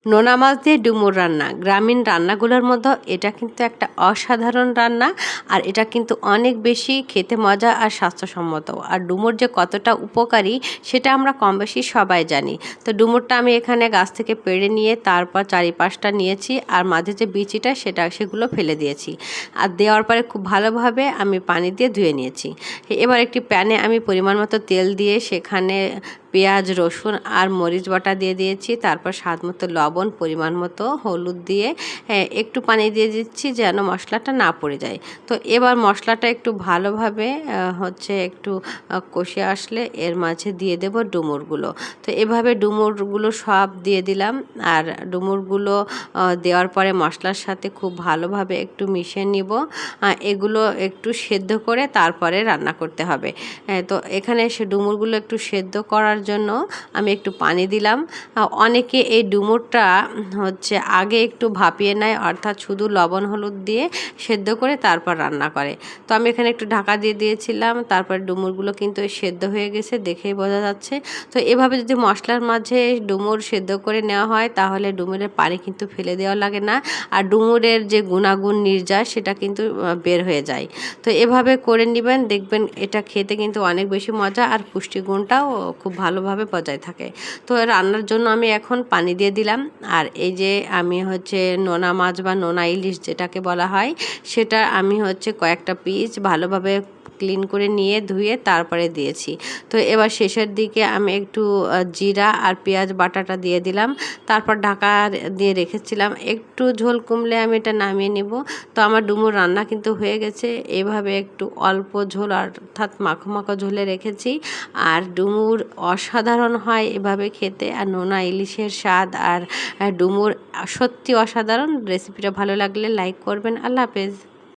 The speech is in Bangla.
নোনা মাছ দিয়ে ডুমুর রান্না গ্রামীণ রান্নাগুলোর মধ্যে এটা কিন্তু একটা অসাধারণ রান্না। আর এটা কিন্তু অনেক বেশি খেতে মজা আর স্বাস্থ্যসম্মত। আর ডুমুর যে কতটা উপকারী সেটা আমরা কম বেশি সবাই জানি। তো ডুমুরটা আমি এখানে গাছ থেকে পেড়ে নিয়ে তারপর চারিপাশটা নিয়েছি, আর মাঝে যে বিচিটা সেগুলো ফেলে দিয়েছি। আর দেওয়ার পরে খুব ভালোভাবে আমি পানি দিয়ে ধুয়ে নিয়েছি। এবার একটি প্যানে আমি পরিমাণ মতো তেল দিয়ে সেখানে পেঁয়াজ, রসুন আর মরিচ বাটা দিয়ে দিয়েছি। তারপর স্বাদ মতো লবণ, পরিমাণ মতো হলুদ দিয়ে একটু পানি দিয়ে দিচ্ছি যেন মশলাটা না পড়ে যায়। তো এবার মশলাটা একটু ভালোভাবে একটু কষে আসলে এর মাঝে দিয়ে দেব ডুমুরগুলো। তো এভাবে ডুমুরগুলো সব দিয়ে দিলাম। আর ডুমুরগুলো দেওয়ার পরে মশলার সাথে খুব ভালোভাবে একটু মিশিয়ে নিব। এগুলো একটু সেদ্ধ করে তারপরে রান্না করতে হবে। তো এখানে ডুমুরগুলো একটু সেদ্ধ করার জন্য আমি একটু পানি দিলাম। অনেকে এই ডুমুরটা আগে একটু ভাপিয়ে নেয়, অর্থাৎ শুধু লবণ হলুদ দিয়ে সেদ্ধ করে তারপর রান্না করে। তো আমি এখানে একটু ঢাকা দিয়ে দিয়েছিলাম। তারপর ডুমুরগুলো কিন্তু সেদ্ধ হয়ে গেছে, দেখেই বোঝা যাচ্ছে। তো এভাবে যদি মশলার মাঝে ডুমুর সেদ্ধ করে নেওয়া হয় তাহলে ডুমুরের পানি কিন্তু ফেলে দেওয়া লাগে না, আর ডুমুরের যে গুণাগুণ নির্যাস সেটা কিন্তু বের হয়ে যায়। তো এভাবে করে নেবেন, দেখবেন এটা খেতে কিন্তু অনেক বেশি মজা আর পুষ্টিগুণটাও খুব ভালোভাবে বজায় থাকে। তো রান্নার জন্য আমি এখন পানি দিয়ে দিলাম। আর এই যে আমি নোনা মাছ বা নোনা ইলিশ যেটাকে বলা হয় সেটা আমি কয়েকটা পিস ভালোভাবে ক্লিন করে নিয়ে ধুয়ে তারপরে দিয়েছি। তো এবার শেষের দিকে আমি একটু জিরা আর পেঁয়াজ বাটাটা দিয়ে দিলাম। তারপর ঢাকা দিয়ে রেখেছিলাম, একটু ঝোল কমলে আমি এটা নামিয়ে নেব। তো আমার ডুমুর রান্না কিন্তু হয়ে গেছে। এভাবে একটু অল্প ঝোল অর্থাৎ মাখো মাখো ঝোলে রেখেছি। আর ডুমুর অসাধারণ হয় এভাবে খেতে। আর নোনা ইলিশের স্বাদ আর ডুমুর সত্যি অসাধারণ। রেসিপিটা ভালো লাগলে লাইক করবেন। আল্লাহ হাফেজ।